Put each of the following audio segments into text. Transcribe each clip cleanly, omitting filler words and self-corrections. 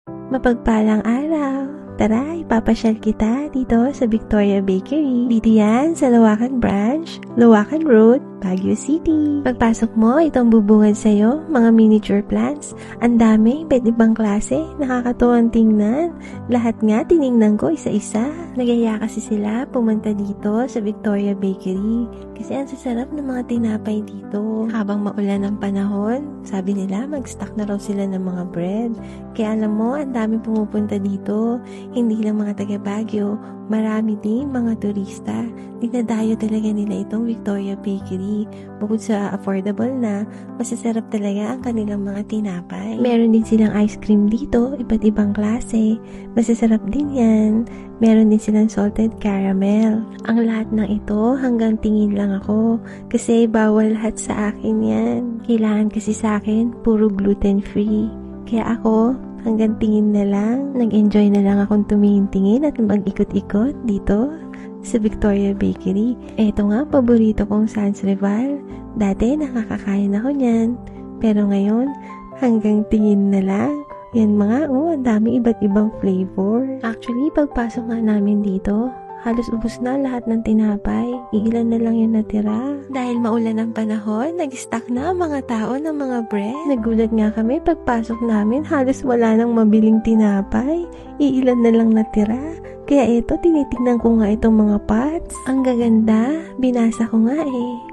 Mapagpalang araw! Tara, ipapasyal kita dito sa Victoria Bakery. Dito yan sa Lawakan Branch, Lawakan Road, Baguio City. Pagpasok mo, itong bubungad sa'yo, mga miniature plants. Ang dami, iba't ibang klase, nakakatuwang tingnan. Lahat nga, tiningnan ko isa-isa. Nagaya kasi sila pumunta dito sa Victoria Bakery. Kasi ang sasarap ng mga tinapay dito. Habang maulan ng panahon, sabi nila mag-stock na raw sila ng mga bread. Kaya alam mo, ang dami pumupunta dito. Hindi lang mga taga Baguio, marami din mga turista. Dinadayo talaga nila itong Victoria Bakery. Bukod sa affordable na, masasarap talaga ang kanilang mga tinapay. Meron din silang ice cream dito, iba't ibang klase. Masasarap din yan. Meron din silang salted caramel. Ang lahat ng ito hanggang tingin lang ako kasi bawal lahat sa akin yan. Kailangan kasi sa akin puro gluten free. Kaya ako, hanggang tingin na lang, nag-enjoy na lang akong tumingin-tingin at mag-ikot-ikot dito sa Victoria Bakery. Eto nga, paborito kong Sans Rival. Dati nakakakain ako niyan. Pero ngayon, hanggang tingin na lang. Yan mga, ang dami iba't ibang flavor. Actually, pagpasok nga namin dito, halos ubos na lahat ng tinapay. Ilan na lang yung natira. Dahil maulan ang panahon, nag-stock na ang mga tao ng mga bread. Nagulat nga kami pagpasok namin, halos wala nang mabiling tinapay. Iilan na lang natira. Kaya ito, tinitignan ko nga itong mga pots. Ang gaganda, binasa ko nga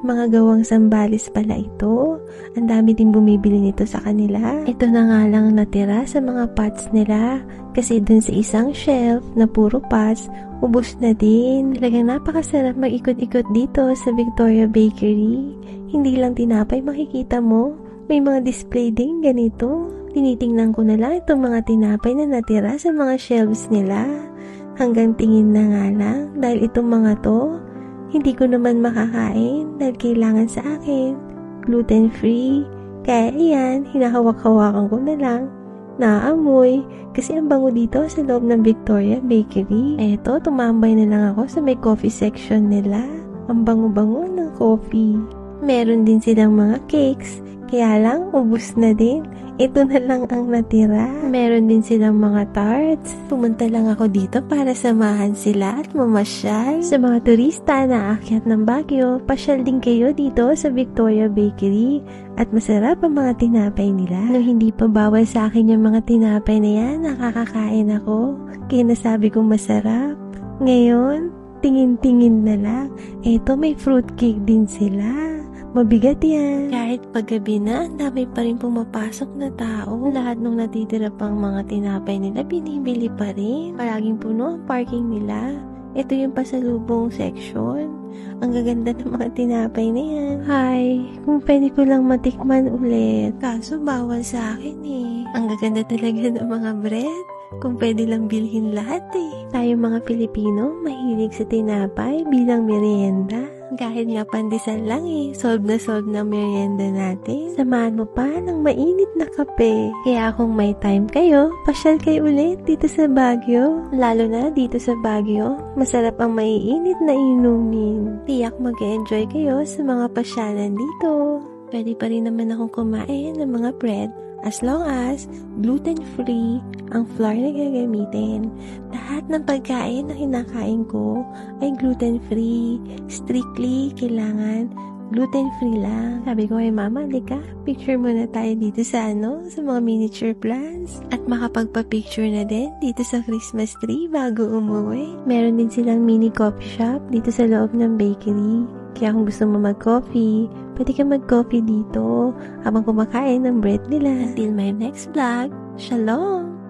Mga gawang Sambales pala ito. Ang dami din bumibili nito sa kanila. Ito na nga lang natira sa mga pots nila. Kasi dun sa isang shelf na puro pots, ubos na din. Talagang napakasarap mag-ikot-ikot dito sa Victoria Bakery. Hindi lang tinapay makikita mo. May mga display din ganito. Tinitingnan ko na lang itong mga tinapay na natira sa mga shelves nila. Hanggang tingin na nga lang dahil itong mga to, hindi ko naman makakain dahil kailangan sa akin. Gluten free. Kaya iyan, hinahawak-hawakan ko na lang. Naamoy kasi ang bango dito sa loob ng Victoria Bakery. Eto, tumambay na lang ako sa may coffee section nila. Ang bango-bango ng coffee. Meron din silang mga cakes. Kaya lang, ubus na din. Ito na lang ang natira. Meron din silang mga tarts. Pumunta lang ako dito para samahan sila at mamasyal. Sa mga turista na aakyat ng Baguio, pasyal din kayo dito sa Victoria Bakery. At masarap ang mga tinapay nila. Nung hindi pa bawal sa akin yung mga tinapay na yan, nakakakain ako. Kaya nasabi kong masarap. Ngayon, tingin-tingin na lang. Eto, may fruitcake din sila. Mabigat yan. Kahit paggabi na, dami pa rin pumapasok na tao. Lahat nung natitira pang mga tinapay nila, binibili pa rin. Palaging puno ang parking nila. Ito yung pasalubong section. Ang gaganda ng mga tinapay na yan. Hi, kung pwede ko lang matikman ulit. Kaso bawal sa akin Ang gaganda talaga ng mga bread. Kung pwede lang bilhin lahat Tayo mga Pilipino, mahilig sa tinapay bilang merienda. Kahit nga pandesal lang solve na merienda natin. Samahan mo pa ng mainit na kape. Kaya kung may time kayo, pasyal kayo ulit dito sa Baguio. Lalo na dito sa Baguio, masarap ang maiinit na inumin. Tiyak mag-enjoy kayo sa mga pasyalan dito. Pwede pa rin naman akong kumain ng mga bread as long as gluten-free ang flour na gagamitin. Lahat ng pagkain na kinakain ko ay gluten-free. Strictly, kailangan gluten-free lang. Sabi ko kay mama, lika, picture muna tayo dito sa sa mga miniature plants. At makapagpa-picture na din dito sa Christmas tree bago umuwi. Meron din silang mini coffee shop dito sa loob ng bakery. Kaya kung gusto mo mag-coffee, pwede ka mag-coffee dito habang kumakain ng bread nila. Until my next vlog, Shalom!